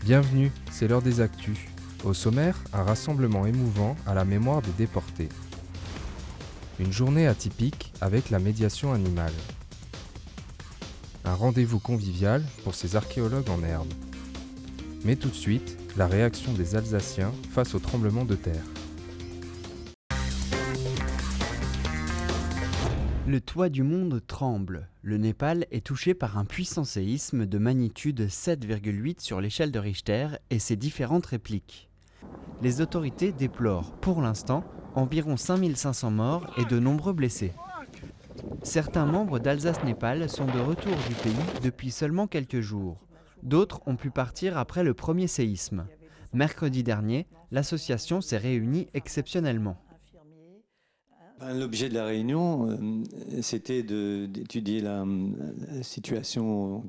Bienvenue, c'est l'heure des actus. Au sommaire, un rassemblement émouvant à la mémoire des déportés. Une journée atypique avec la médiation animale. Un rendez-vous convivial pour ces archéologues en herbe. Mais tout de suite, la réaction des Alsaciens face au tremblement de terre. Le toit du monde tremble. Le Népal est touché par un puissant séisme de magnitude 7,8 sur l'échelle de Richter et ses différentes répliques. Les autorités déplorent, pour l'instant, environ 5500 morts et de nombreux blessés. Certains membres d'Alsace-Népal sont de retour du pays depuis seulement quelques jours. D'autres ont pu partir après le premier séisme. Mercredi dernier, l'association s'est réunie exceptionnellement. L'objet de la réunion, c'était d'étudier la situation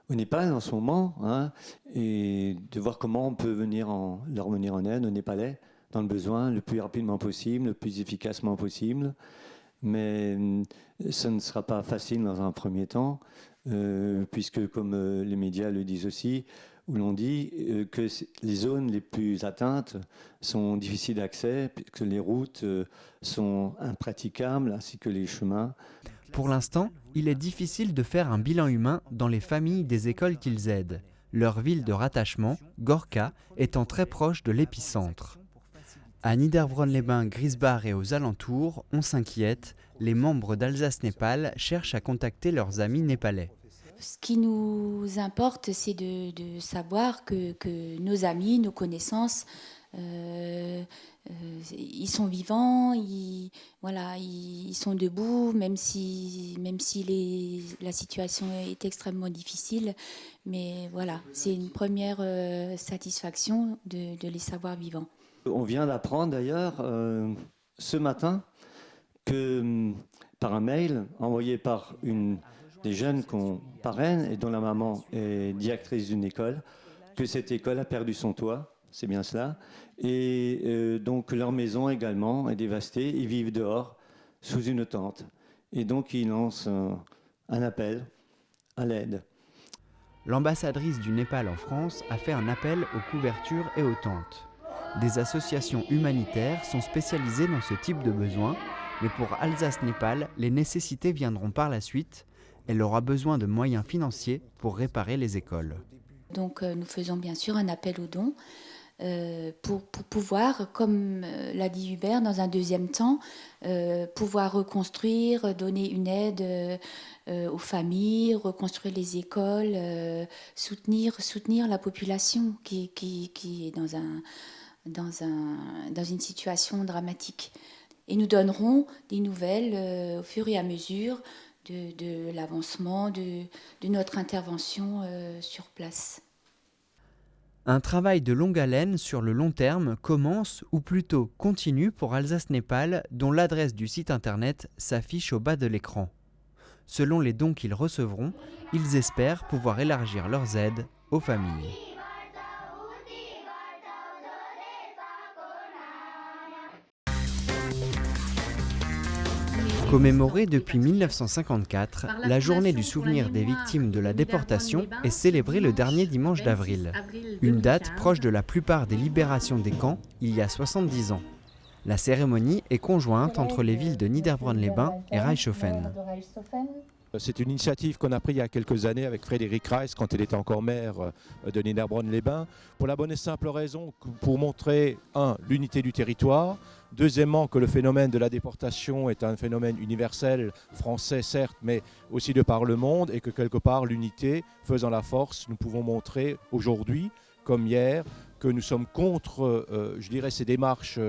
au Népal en ce moment, et de voir comment on peut leur venir en aide aux Népalais dans le besoin le plus rapidement possible, le plus efficacement possible. Mais ça ne sera pas facile dans un premier temps, puisque comme les médias le disent aussi, où l'on dit que les zones les plus atteintes sont difficiles d'accès, que les routes sont impraticables, ainsi que les chemins. Pour l'instant, il est difficile de faire un bilan humain dans les familles des écoles qu'ils aident, leur ville de rattachement, Gorka, étant très proche de l'épicentre. À Niederbronn-les-Bains, Grisbach et aux alentours, on s'inquiète, les membres d'Alsace-Népal cherchent à contacter leurs amis népalais. Ce qui nous importe, c'est de savoir que nos amis, nos connaissances, ils sont vivants, ils sont debout, même si la situation est extrêmement difficile. Mais voilà, c'est une première satisfaction de les savoir vivants. On vient d'apprendre d'ailleurs ce matin que par un mail envoyé par une des jeunes qu'on parraine et dont la maman est directrice d'une école, que cette école a perdu son toit, c'est bien cela, et donc leur maison également est dévastée, ils vivent dehors, sous une tente, et donc ils lancent un appel à l'aide. L'ambassadrice du Népal en France a fait un appel aux couvertures et aux tentes. Des associations humanitaires sont spécialisées dans ce type de besoins, mais pour Alsace-Népal, les nécessités viendront par la suite. Elle aura besoin de moyens financiers pour réparer les écoles. Donc nous faisons bien sûr un appel aux dons pour pouvoir, comme l'a dit Hubert, dans un deuxième temps, pouvoir reconstruire, donner une aide aux familles, reconstruire les écoles, soutenir la population qui est dans une situation dramatique. Et nous donnerons des nouvelles au fur et à mesure de l'avancement de notre intervention sur place. Un travail de longue haleine sur le long terme commence, ou plutôt continue pour Alsace-Népal, dont l'adresse du site internet s'affiche au bas de l'écran. Selon les dons qu'ils recevront, ils espèrent pouvoir élargir leurs aides aux familles. Commémorée depuis 1954, la journée du souvenir des victimes de la déportation est célébrée le dernier dimanche d'avril, une date proche de la plupart des libérations des camps il y a 70 ans. La cérémonie est conjointe entre les villes de Niederbronn-les-Bains et Reichshofen. C'est une initiative qu'on a prise il y a quelques années avec Frédéric Reiss quand il était encore maire de Niederbronn-les-Bains, pour la bonne et simple raison pour montrer, l'unité du territoire, deuxièmement, que le phénomène de la déportation est un phénomène universel, français certes, mais aussi de par le monde, et que quelque part l'unité faisant la force, nous pouvons montrer aujourd'hui, comme hier, que nous sommes contre, ces démarches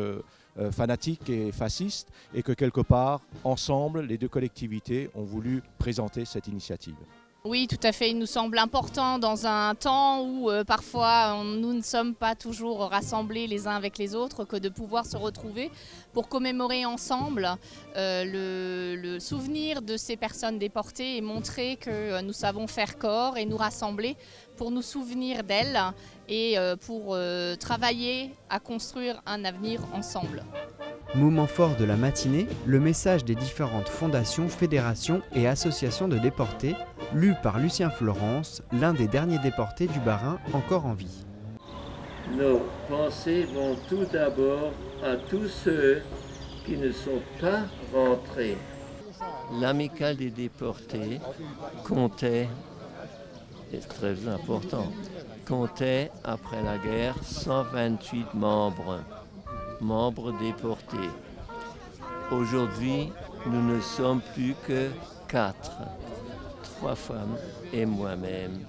fanatiques et fascistes, et que quelque part, ensemble, les deux collectivités ont voulu présenter cette initiative. Oui, tout à fait. Il nous semble important dans un temps où parfois nous ne sommes pas toujours rassemblés les uns avec les autres, que de pouvoir se retrouver pour commémorer ensemble le souvenir de ces personnes déportées et montrer que nous savons faire corps et nous rassembler pour nous souvenir d'elles et pour travailler à construire un avenir ensemble. Moment fort de la matinée, le message des différentes fondations, fédérations et associations de déportés, lu par Lucien Florence, l'un des derniers déportés du Bas-Rhin encore en vie. Nos pensées vont tout d'abord à tous ceux qui ne sont pas rentrés. L'amicale des déportés comptait, c'est très important, comptait après la guerre 128 membres déportés. Aujourd'hui, nous ne sommes plus que 4, 3 femmes et moi-même.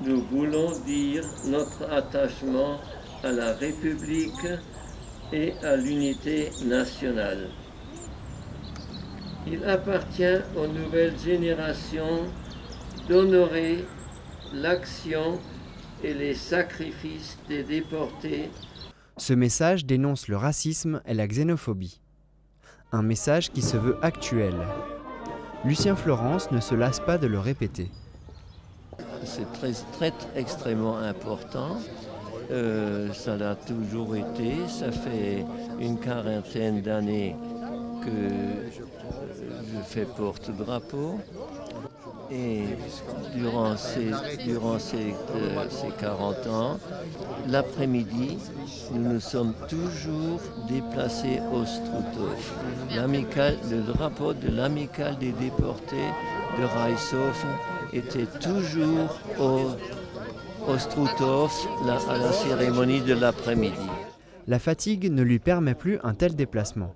Nous voulons dire notre attachement à la République et à l'unité nationale. Il appartient aux nouvelles générations d'honorer l'action et les sacrifices des déportés. Ce message dénonce le racisme et la xénophobie. Un message qui se veut actuel. Lucien Florence ne se lasse pas de le répéter. C'est très extrêmement important. Ça l'a toujours été. Ça fait une quarantaine d'années que je fais porte-drapeau. Et durant ces 40 ans, l'après-midi, nous nous sommes toujours déplacés au Struthof. Le drapeau de l'amicale des déportés de Reichshofen était toujours au Struthof à la cérémonie de l'après-midi. La fatigue ne lui permet plus un tel déplacement.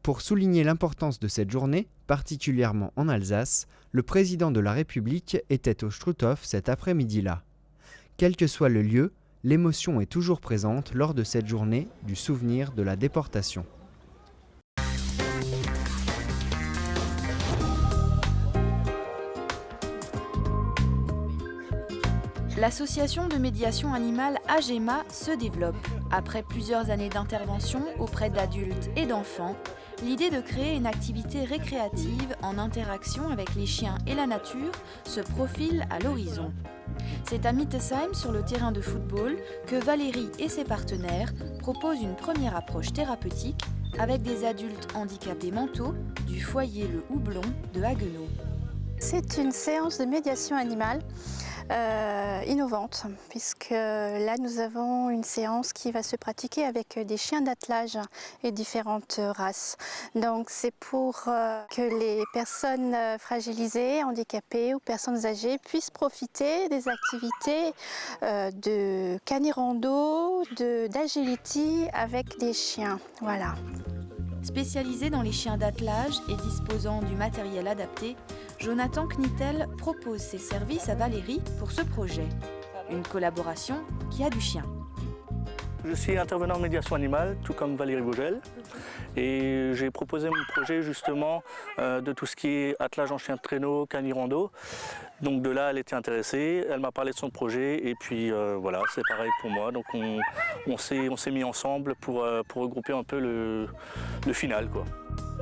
Pour souligner l'importance de cette journée, particulièrement en Alsace, le président de la République était au Struthof cet après-midi-là. Quel que soit le lieu, l'émotion est toujours présente lors de cette journée du souvenir de la déportation. L'association de médiation animale AGEMA se développe. Après plusieurs années d'intervention auprès d'adultes et d'enfants, l'idée de créer une activité récréative en interaction avec les chiens et la nature se profile à l'horizon. C'est à Mittesheim, sur le terrain de football, que Valérie et ses partenaires proposent une première approche thérapeutique avec des adultes handicapés mentaux du foyer Le Houblon de Haguenau. C'est une séance de médiation animale innovante, puisque là nous avons une séance qui va se pratiquer avec des chiens d'attelage et différentes races. Donc c'est pour que les personnes fragilisées, handicapées ou personnes âgées puissent profiter des activités de canirando, d'agility avec des chiens. Voilà. Spécialisé dans les chiens d'attelage et disposant du matériel adapté, Jonathan Knittel propose ses services à Valérie pour ce projet. Une collaboration qui a du chien. Je suis intervenant en médiation animale, tout comme Valérie Vogel. Et j'ai proposé mon projet justement de tout ce qui est attelage en chien de traîneau, canirando. Donc de là, elle était intéressée, elle m'a parlé de son projet et puis voilà, c'est pareil pour moi. Donc on s'est mis ensemble pour regrouper un peu le final, quoi.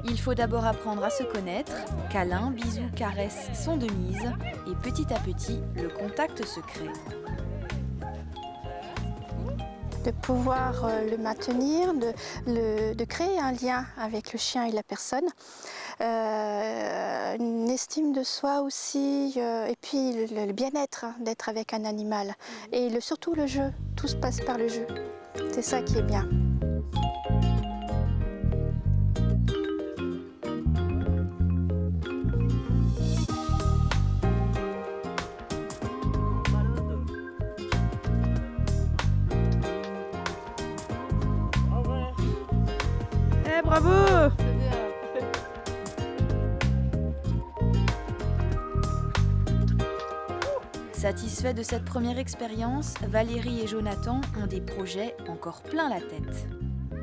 Il faut d'abord apprendre à se connaître, câlins, bisous, caresses sont de mise et petit à petit, le contact se crée. De pouvoir le maintenir, de créer un lien avec le chien et la personne, une estime de soi aussi, et puis le bien-être d'être avec un animal. Et surtout le jeu, tout se passe par le jeu. C'est ça qui est bien. Bravo! Satisfaits de cette première expérience, Valérie et Jonathan ont des projets encore plein la tête.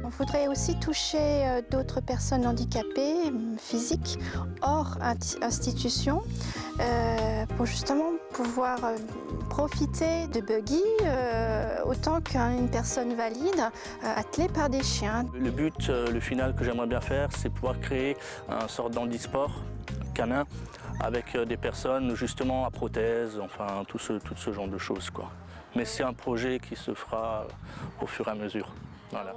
On voudrait aussi toucher d'autres personnes handicapées, physiques, hors institution, pour justement pouvoir profiter de buggy autant qu'une personne valide attelée par des chiens. Le but, le final que j'aimerais bien faire, c'est pouvoir créer un sort d'handisport canin avec des personnes justement à prothèse, enfin tout ce genre de choses, quoi. Mais c'est un projet qui se fera au fur et à mesure. Voilà.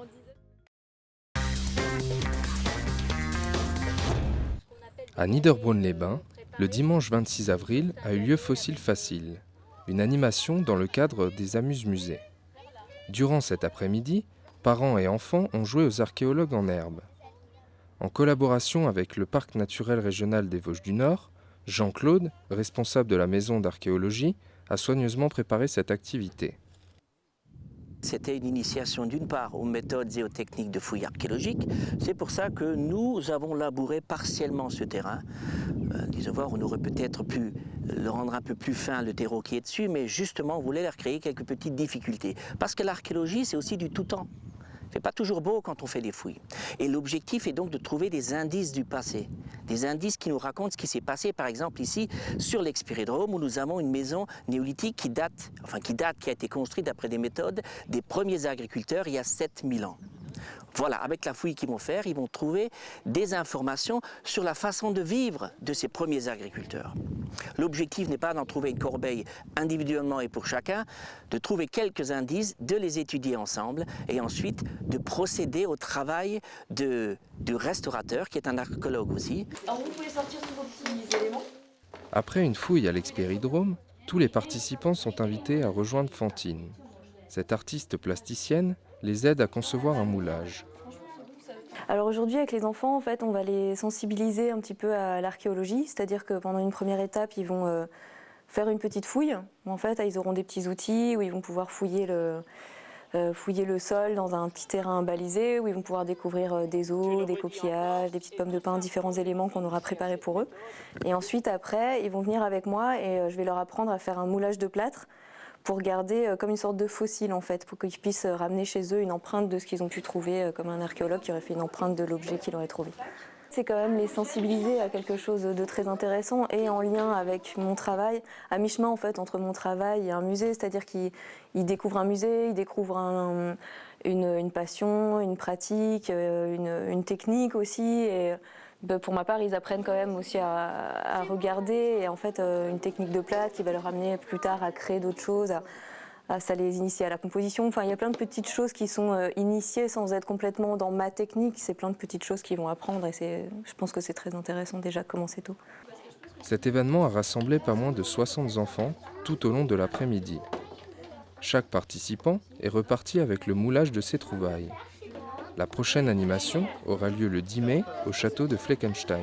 À Niederbronn-les-Bains, le dimanche 26 avril a eu lieu Fossile Facile, une animation dans le cadre des Amuse-Musées. Durant cet après-midi, parents et enfants ont joué aux archéologues en herbe. En collaboration avec le Parc naturel régional des Vosges du Nord, Jean-Claude, responsable de la maison d'archéologie, a soigneusement préparé cette activité. C'était une initiation d'une part aux méthodes et aux techniques de fouilles archéologiques. C'est pour ça que nous avons labouré partiellement ce terrain. On aurait peut-être pu le rendre un peu plus fin, le terreau qui est dessus, mais justement on voulait leur créer quelques petites difficultés. Parce que l'archéologie, c'est aussi du tout temps. C'est pas toujours beau quand on fait des fouilles. Et l'objectif est donc de trouver des indices du passé. Des indices qui nous racontent ce qui s'est passé, par exemple ici, sur l'expiridrome, où nous avons une maison néolithique qui a été construite d'après des méthodes des premiers agriculteurs il y a 7000 ans. Voilà, avec la fouille qu'ils vont faire, ils vont trouver des informations sur la façon de vivre de ces premiers agriculteurs. L'objectif n'est pas d'en trouver une corbeille individuellement et pour chacun, de trouver quelques indices, de les étudier ensemble et ensuite de procéder au travail du restaurateur, qui est un archéologue aussi. Alors vous pouvez sortir tous vos petits éléments. Après une fouille à l'expiridrome, tous les participants sont invités à rejoindre Fantine. Cette artiste plasticienne les aide à concevoir un moulage. Alors aujourd'hui, avec les enfants, en fait, on va les sensibiliser un petit peu à l'archéologie, c'est-à-dire que pendant une première étape, ils vont faire une petite fouille. En fait, ils auront des petits outils où ils vont pouvoir fouiller le sol dans un petit terrain balisé, où ils vont pouvoir découvrir des os, des coquillages, des petites pommes de pin, différents éléments qu'on aura préparés pour eux. Et ensuite, après, ils vont venir avec moi et je vais leur apprendre à faire un moulage de plâtre pour garder comme une sorte de fossile en fait, pour qu'ils puissent ramener chez eux une empreinte de ce qu'ils ont pu trouver, comme un archéologue qui aurait fait une empreinte de l'objet qu'il aurait trouvé. C'est quand même les sensibiliser à quelque chose de très intéressant et en lien avec mon travail, à mi-chemin en fait entre mon travail et un musée, c'est-à-dire qu'ils découvrent un musée, ils découvrent une passion, une pratique, une technique aussi. Et pour ma part, ils apprennent quand même aussi à regarder et en fait une technique de plâtre qui va leur amener plus tard à créer d'autres choses, ça les initie à la composition. Enfin, il y a plein de petites choses qui sont initiées sans être complètement dans ma technique. C'est plein de petites choses qu'ils vont apprendre et je pense que c'est très intéressant déjà de commencer tôt. Cet événement a rassemblé pas moins de 60 enfants tout au long de l'après-midi. Chaque participant est reparti avec le moulage de ses trouvailles. La prochaine animation aura lieu le 10 mai au château de Fleckenstein.